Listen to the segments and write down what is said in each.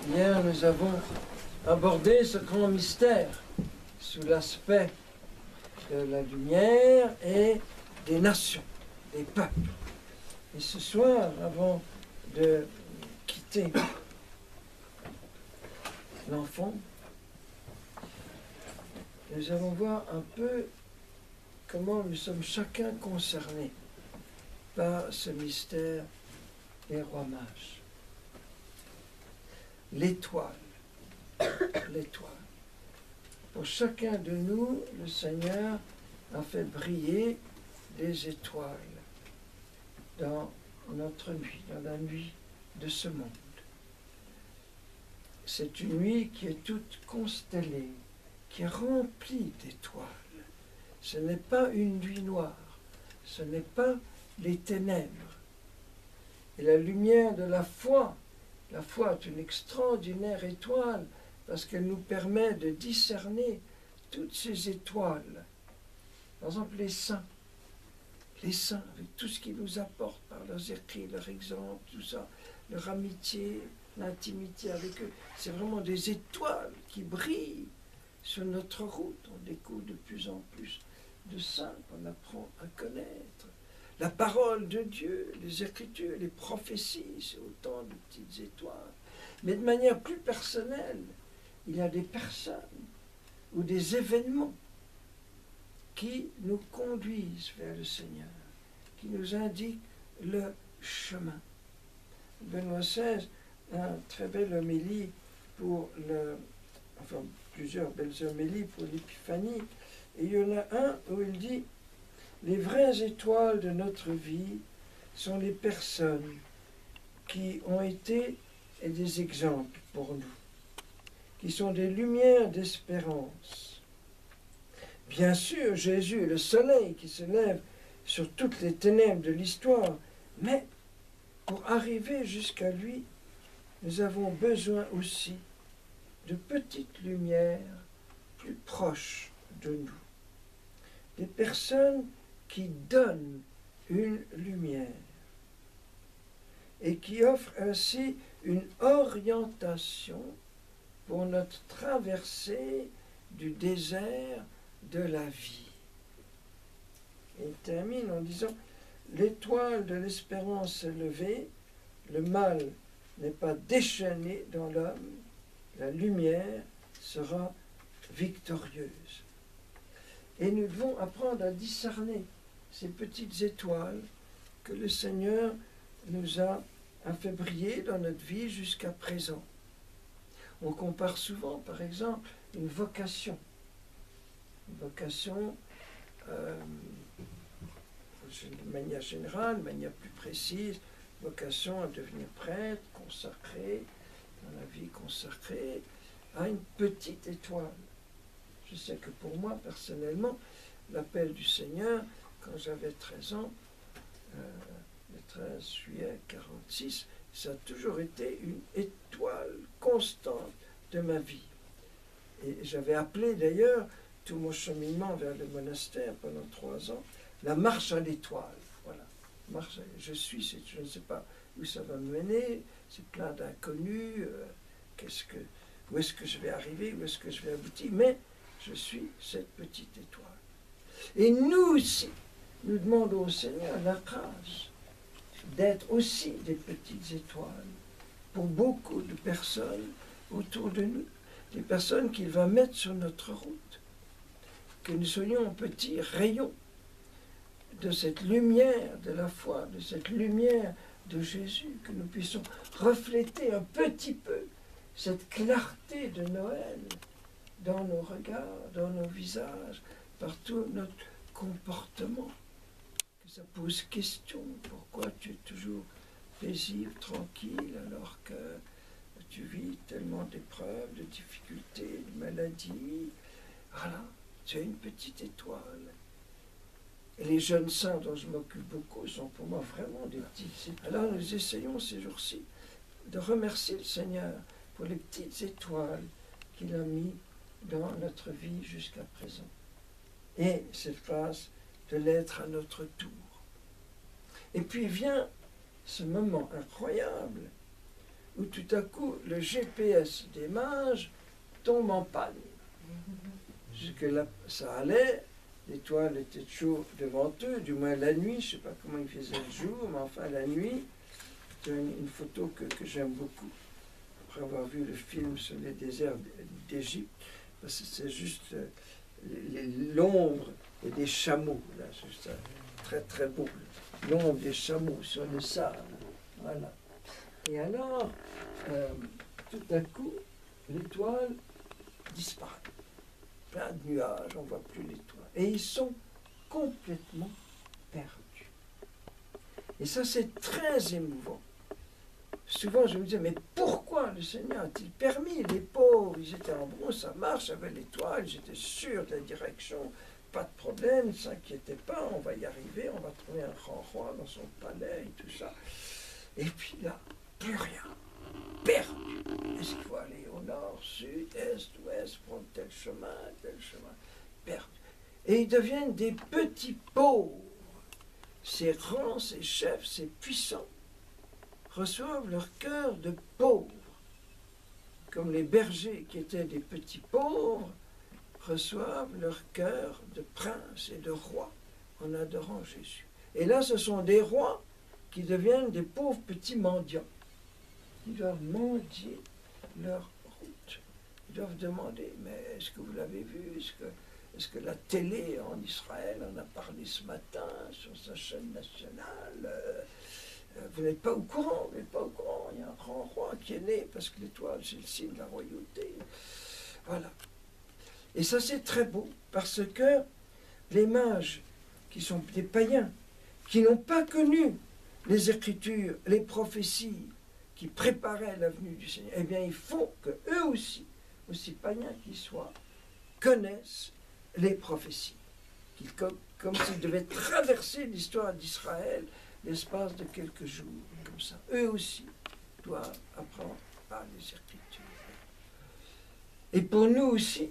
Hier, nous avons abordé ce grand mystère sous l'aspect de la lumière et des nations, des peuples. Et ce soir, avant de quitter l'enfant, nous allons voir un peu comment nous sommes chacun concernés par ce mystère des rois mages. L'étoile. L'étoile. Pour chacun de nous, le Seigneur a fait briller des étoiles dans notre nuit, dans la nuit de ce monde. C'est une nuit qui est toute constellée, qui est remplie d'étoiles. Ce n'est pas une nuit noire, ce n'est pas les ténèbres. Et la lumière de la foi est une extraordinaire étoile parce qu'elle nous permet de discerner toutes ces étoiles. Par exemple, les saints, avec tout ce qu'ils nous apportent par leurs écrits, leurs exemples, tout ça, leur amitié, l'intimité avec eux, c'est vraiment des étoiles qui brillent sur notre route. On découvre de plus en plus de saints qu'on apprend à connaître. La parole de Dieu, les Écritures, les prophéties, c'est autant de petites étoiles. Mais de manière plus personnelle, il y a des personnes ou des événements qui nous conduisent vers le Seigneur, qui nous indiquent le chemin. Benoît XVI a une très belle homélie plusieurs belles homélies pour l'Épiphanie, et il y en a un où il dit: les vraies étoiles de notre vie sont les personnes qui ont été des exemples pour nous, qui sont des lumières d'espérance. Bien sûr, Jésus est le soleil qui se lève sur toutes les ténèbres de l'histoire, mais pour arriver jusqu'à lui, nous avons besoin aussi de petites lumières plus proches de nous. Des personnes qui donnent une lumière et qui offrent ainsi une orientation pour notre traversée du désert de la vie. Et il termine en disant: l'étoile de l'espérance s'est levée, le mal n'est pas déchaîné dans l'homme, la lumière sera victorieuse. Et nous devons apprendre à discerner ces petites étoiles que le Seigneur nous a fait briller dans notre vie jusqu'à présent. On compare souvent, par exemple, une vocation. Une vocation, de manière générale, de manière plus précise, vocation à devenir prêtre, consacré, dans la vie consacrée, à une petite étoile. Je sais que pour moi, personnellement, l'appel du Seigneur, quand j'avais 13 ans, le 13 juillet 46, ça a toujours été une étoile constante de ma vie. Et j'avais appelé d'ailleurs tout mon cheminement vers le monastère pendant 3 ans, la marche à l'étoile. Voilà. Je ne sais pas où ça va me mener, c'est plein d'inconnus, où est-ce que je vais arriver, où est-ce que je vais aboutir, mais je suis cette petite étoile. Et nous aussi, nous demandons au Seigneur la grâce d'être aussi des petites étoiles pour beaucoup de personnes autour de nous, des personnes qu'il va mettre sur notre route, que nous soyons un petit rayon de cette lumière de la foi, de cette lumière de Jésus, que nous puissions refléter un petit peu cette clarté de Noël dans nos regards, dans nos visages, par tout notre comportement. Que ça pose question, pourquoi tu es toujours paisible, tranquille, alors que tu vis tellement d'épreuves, de difficultés, de maladies. Voilà, tu as une petite étoile. Et les jeunes saints dont je m'occupe beaucoup sont pour moi vraiment des petites étoiles. Alors nous essayons ces jours-ci de remercier le Seigneur pour les petites étoiles qu'il a mis dans notre vie jusqu'à présent. Et cette phase de l'être à notre tour. Et puis vient ce moment incroyable où tout à coup le GPS des mages tombe en panne. Jusque-là, ça allait, l'étoile était toujours devant eux, du moins la nuit, je ne sais pas comment ils faisaient le jour, mais enfin la nuit, c'est une photo que j'aime beaucoup, après avoir vu le film sur les déserts d'Égypte, parce que c'est juste l'ombre et des chameaux, là, c'est ça, très très beau, l'ombre des chameaux sur le sable, voilà. Et alors, tout à coup, l'étoile disparaît. Plein de nuages, on ne voit plus l'étoile. Et ils sont complètement perdus. Et ça, c'est très émouvant. Souvent, je me disais, mais pourquoi le Seigneur a-t-il permis? Les pauvres, ils étaient en bronze, ça marche avec l'étoile, j'étais sûr de la direction, pas de problème, ne s'inquiétez pas, on va y arriver, on va trouver un grand roi dans son palais et tout ça. Et puis là, plus rien. Perdu. Est-ce qu'il faut aller au nord, sud, est, ouest, prendre tel chemin, perdu. Et ils deviennent des petits pauvres. Ces grands, ces chefs, ces puissants reçoivent leur cœur de pauvres. Comme les bergers qui étaient des petits pauvres reçoivent leur cœur de princes et de rois en adorant Jésus. Et là, ce sont des rois qui deviennent des pauvres petits mendiants. Ils doivent mendier leur route. Ils doivent demander, mais est-ce que vous l'avez vu? Est-ce que la télé en Israël en a parlé ce matin sur sa chaîne nationale? Vous n'êtes pas au courant, vous n'êtes pas au courant. Il y a un grand roi qui est né parce que l'étoile, c'est le signe de la royauté. Voilà. Et ça, c'est très beau parce que les mages, qui sont des païens, qui n'ont pas connu les Écritures, les prophéties, qui préparaient la venue du Seigneur, eh bien, il faut qu'eux aussi païens qu'ils soient, connaissent les prophéties. Comme s'ils devaient traverser l'histoire d'Israël l'espace de quelques jours, comme ça. Eux aussi doivent apprendre par les Écritures. Et pour nous aussi,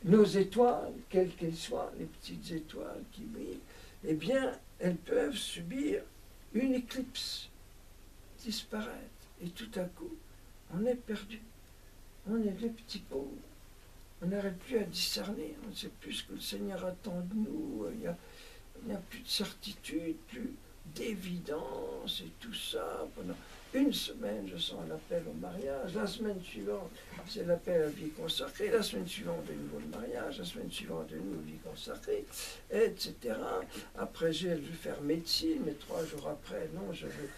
nos étoiles, quelles qu'elles soient, les petites étoiles qui brillent, eh bien, elles peuvent subir une éclipse, disparaître. Et tout à coup, on est perdu. On est des petits pauvres. On n'arrive plus à discerner. On ne sait plus ce que le Seigneur attend de nous. Il n'y a plus de certitude, plus d'évidence et tout ça. Pendant une semaine, je sens l'appel au mariage. La semaine suivante, c'est l'appel à la vie consacrée. La semaine suivante, de nouveau le mariage. La semaine suivante, de nouveau vie consacrée, etc. Après, je vais faire médecine, mais 3 jours après, non, je veux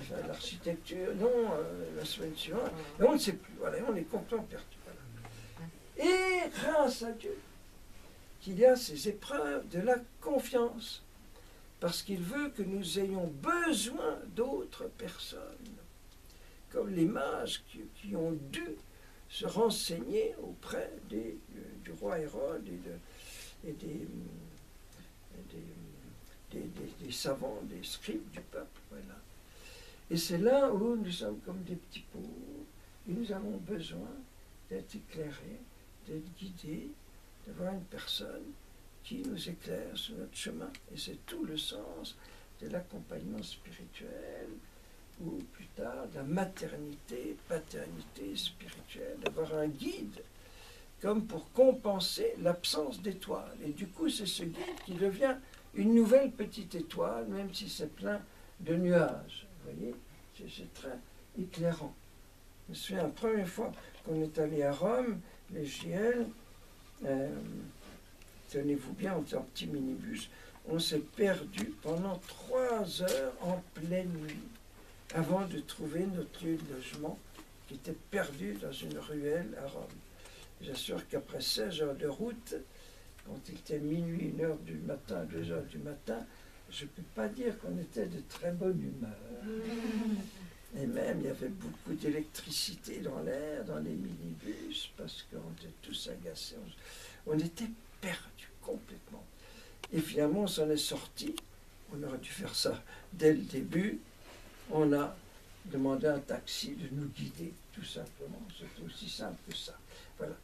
faire l'architecture. Non, la semaine suivante. Et on ne sait plus. Voilà, on est complètement perdu. Voilà. Et grâce à Dieu, qu'il y a ces épreuves de la confiance. Parce qu'il veut que nous ayons besoin d'autres personnes, comme les mages qui ont dû se renseigner auprès du roi Hérode et des savants, des scribes du peuple. Voilà. Et c'est là où nous sommes comme des petits pauvres, et nous avons besoin d'être éclairés, d'être guidés, d'avoir une personne qui nous éclaire sur notre chemin. Et c'est tout le sens de l'accompagnement spirituel, ou plus tard de la maternité, paternité spirituelle, d'avoir un guide, comme pour compenser l'absence d'étoiles. Et du coup, c'est ce guide qui devient une nouvelle petite étoile, même si c'est plein de nuages. Vous voyez, c'est très éclairant. Je me souviens, la première fois qu'on est allé à Rome, les JL, tenez-vous bien, on était en petit minibus, on s'est perdu pendant 3 heures en pleine nuit avant de trouver notre lieu de logement qui était perdu dans une ruelle à Rome. J'assure qu'après 16 heures de route, quand il était minuit, 1 heure du matin, 2 heures du matin, je ne peux pas dire qu'on était de très bonne humeur. Et même, il y avait beaucoup d'électricité dans l'air, dans les minibus, parce qu'on était tous agacés. On était perdus complètement. Et finalement, on s'en est sorti. On aurait dû faire ça dès le début. On a demandé à un taxi de nous guider, tout simplement. C'était aussi simple que ça. Voilà.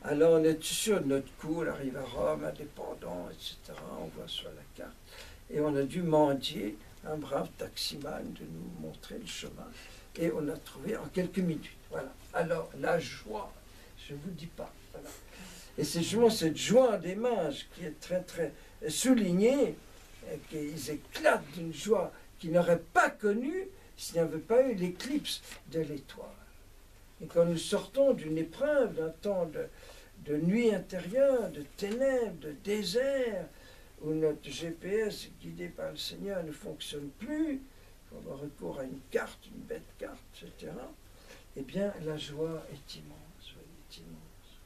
Alors, on est sur notre coup, on arrive à Rome, indépendant, etc. On voit sur la carte. Et on a dû mendier un brave taximan de nous montrer le chemin. Et on a trouvé en quelques minutes. Voilà. Alors, la joie, je ne vous dis pas. Voilà. Et c'est justement cette joie des mages qui est très, très soulignée, et qu'ils éclatent d'une joie qu'ils n'auraient pas connue s'il n'y avait pas eu l'éclipse de l'étoile. Et quand nous sortons d'une épreuve, d'un temps de nuit intérieure, de ténèbres, de désert, où notre GPS guidé par le Seigneur ne fonctionne plus, il faut avoir recours à une carte, une bête carte, etc., eh bien, la joie est immense, est immense.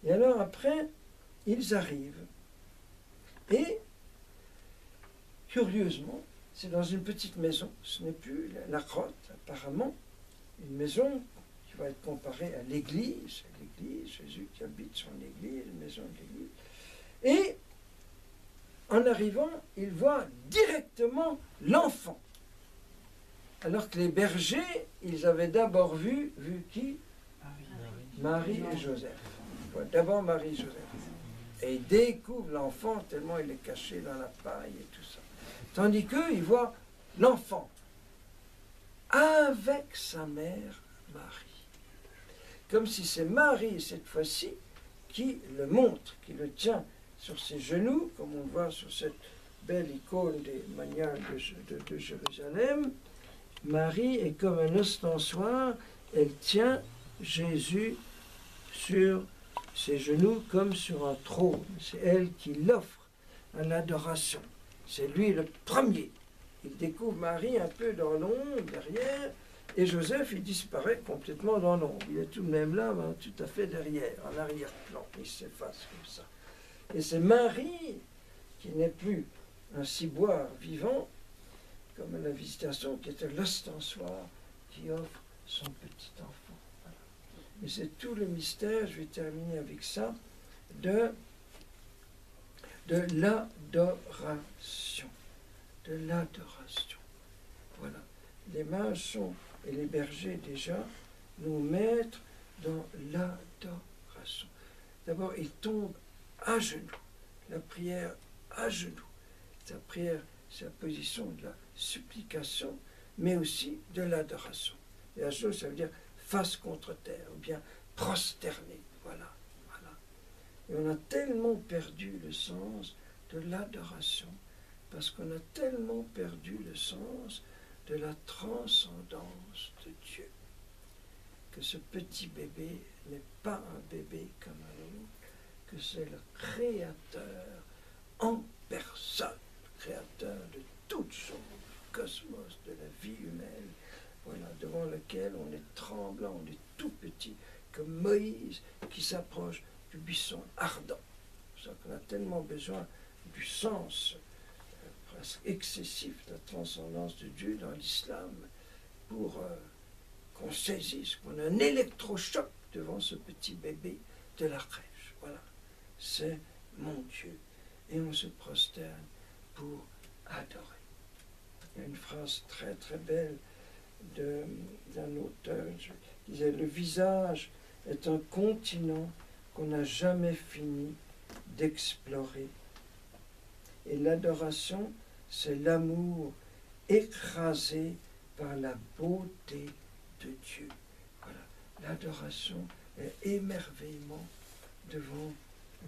Et alors après, ils arrivent. Et, curieusement, c'est dans une petite maison, ce n'est plus la grotte, apparemment, une maison qui va être comparée à l'église, Jésus qui habite son église, la maison de l'église. Et, en arrivant, il voit directement l'enfant. Alors que les bergers, ils avaient d'abord vu qui? Marie et Joseph. D'abord Marie et Joseph. Et ils découvrent l'enfant tellement il est caché dans la paille et tout ça. Tandis qu'eux, ils voient l'enfant avec sa mère Marie. Comme si c'est Marie, cette fois-ci, qui le montre, qui le tient sur ses genoux, comme on voit sur cette belle icône des manières de Jérusalem. Marie est comme un ostensoir, elle tient Jésus sur ses genoux comme sur un trône. C'est elle qui l'offre à l'adoration. C'est lui le premier. Il découvre Marie un peu dans l'ombre, derrière, et Joseph, il disparaît complètement dans l'ombre. Il est tout de même là, mais tout à fait derrière, en arrière-plan. Il s'efface comme ça. Et c'est Marie qui n'est plus un ciboire vivant, comme à la visitation, qui était l'ostensoir qui offre son petit enfant. Voilà. Et c'est tout le mystère, je vais terminer avec ça, de l'adoration. De l'adoration. Voilà. Les mages sont, et les bergers déjà, nos maîtres dans l'adoration. D'abord, ils tombent à genoux. La prière à genoux. La prière, c'est la position de la supplication, mais aussi de l'adoration. Et à genoux, ça veut dire face contre terre, ou bien prosterné. Voilà, voilà. Et on a tellement perdu le sens de l'adoration, parce qu'on a tellement perdu le sens de la transcendance de Dieu, que ce petit bébé n'est pas un bébé comme un autre, que c'est le Créateur en personne, le Créateur de toutes choses, du cosmos, de la vie humaine, voilà, devant lequel on est tremblant, on est tout petit, comme Moïse qui s'approche du buisson ardent. C'est pour ça qu'on a tellement besoin du sens presque excessif de la transcendance de Dieu dans l'islam pour qu'on saisisse, qu'on ait un électrochoc devant ce petit bébé de la crèche. Voilà, c'est mon Dieu. Et on se prosterne pour adorer. Il y a une phrase très très belle d'un auteur qui disait « Le visage est un continent qu'on n'a jamais fini d'explorer. Et l'adoration, c'est l'amour écrasé par la beauté de Dieu. » Voilà, l'adoration est émerveillement devant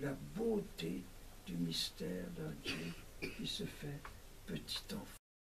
la beauté du mystère d'un Dieu qui se fait petit enfant.